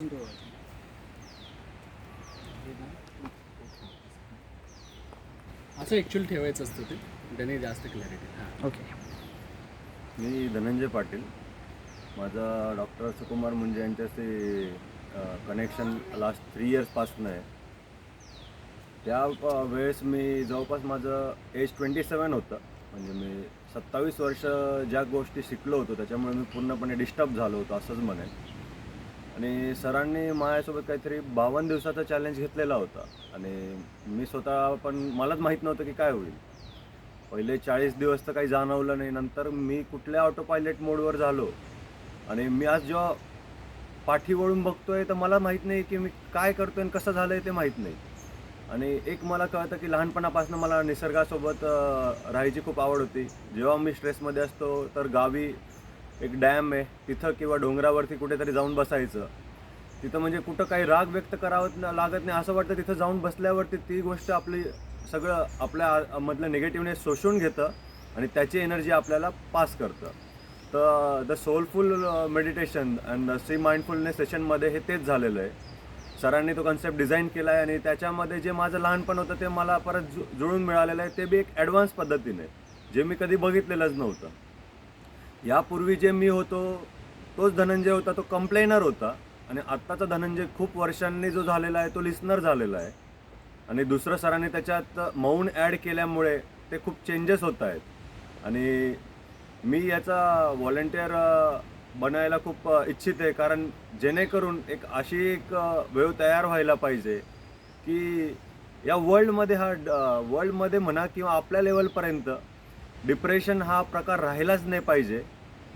असं ॲक्च्युअली ठेवायचं असतं ते, त्याने जास्त क्लॅरिटी. हां, ओके. मी धनंजय पाटील. माझा डॉक्टर सुकुमार मुंजे यांच्याशी कनेक्शन लास्ट 3 इयर्सपासून आहे. त्या वेळेस मी जवळपास माझं एज 27 होतं. म्हणजे मी 27 वर्ष ज्या गोष्टी शिकलो होतो त्याच्यामुळे मी पूर्णपणे डिस्टर्ब झालो होतो असंच म्हणेन. आणि सरांनी माझ्यासोबत काहीतरी 52 दिवसाचा चॅलेंज घेतलेला होता आणि मी स्वतः पण मलाच माहीत नव्हतं की काय होईल. पहिले 40 दिवस तर काही जाणवलं नाही. नंतर मी कुठल्या ऑटो पायलट मोडवर झालो आणि मी आज जेव्हा पाठी वळून बघतोय तर मला माहीत नाही की मी काय करतोय आणि कसं झालं आहे ते माहीत नाही. आणि एक मला कळतं की लहानपणापासून मला निसर्गासोबत राहायची खूप आवड होती. जेव्हा मी स्ट्रेसमध्ये असतो तर गावी एक डॅम आहे तिथं किंवा डोंगरावरती कुठेतरी जाऊन बसायचं. तिथं म्हणजे कुठं काही राग व्यक्त करावं लागत नाही असं वाटतं. तिथं जाऊन बसल्यावरती ती गोष्ट आपली सगळं आपल्या मधलं निगेटिव्हनेस शोषून घेतं आणि त्याची एनर्जी आपल्याला पास करतं. तर the soulful meditation and see mindfulness सेशनमध्ये हे तेच झालेलं आहे. सरांनी तो कन्सेप्ट डिझाईन केला आहे आणि त्याच्यामध्ये जे माझं लहानपण होतं ते मला परत जुळून मिळालेलं आहे. ते बी एक ॲडव्हान्स पद्धतीने जे मी कधी बघितलेलंच नव्हतं. यापूर्वी जे मी होतो तोच धनंजय होता, तो कंप्लेनर होता. आणि आत्ताचा धनंजय खूप वर्षांनी जो झालेला आहे तो लिस्नर झालेला आहे. आणि दुसरं सरांनी त्याच्यात मौन ॲड केल्यामुळे ते खूप चेंजेस होत आहेत. आणि मी याचा व्हॉलंटियर बनायला खूप इच्छित आहे. कारण जेणेकरून एक अशी एक वेव तयार व्हायला पाहिजे की या वर्ल्डमध्ये म्हणा किंवा आपल्या लेवलपर्यंत डिप्रेशन हा प्रकार राहिलाच नाही पाहिजे.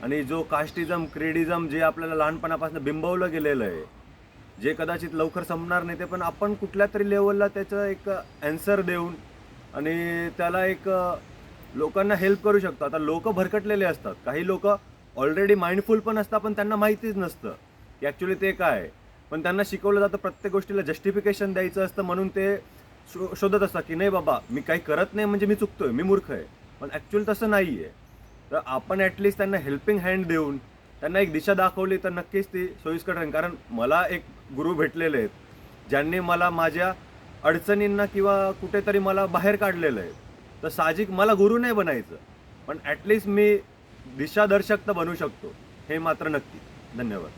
आणि जो कास्टिझम, क्रीडिझम जे आपल्याला लहानपणापासून बिंबवलं गेलेलं आहे, जे कदाचित लवकर संपणार नाही, ते पण आपण कुठल्या तरी लेवलला त्याचं एक ॲन्सर देऊन आणि त्याला एक लोकांना हेल्प करू शकतो. आता लोक भरकटलेले असतात. काही लोक ऑलरेडी माइंडफुल पण असतात, पण त्यांना माहितीच नसतं की ॲक्च्युली ते काय आहे. पण त्यांना शिकवलं जातं प्रत्येक गोष्टीला जस्टिफिकेशन द्यायचं असतं, म्हणून ते शोधत असतात की नाही बाबा मी काही करत नाही म्हणजे मी चुकतोय, मी मूर्ख आहे. पण ॲक्च्युअली तसं नाही आहे. तर आपण ॲटलिस्ट त्यांना हेल्पिंग हँड देऊन त्यांना एक दिशा दाखवली तर नक्कीच ती सोयीस्कर ठरेल. कारण मला एक गुरु भेटलेले आहेत, ज्यांनी मला माझ्या अडचणींना किंवा कुठेतरी मला बाहेर काढलेलं आहे. तर साहजिक मला गुरु नाही बनायचं, पण ॲटलिस्ट मी दिशादर्शक तर बनू शकतो, हे मात्र नक्की. धन्यवाद.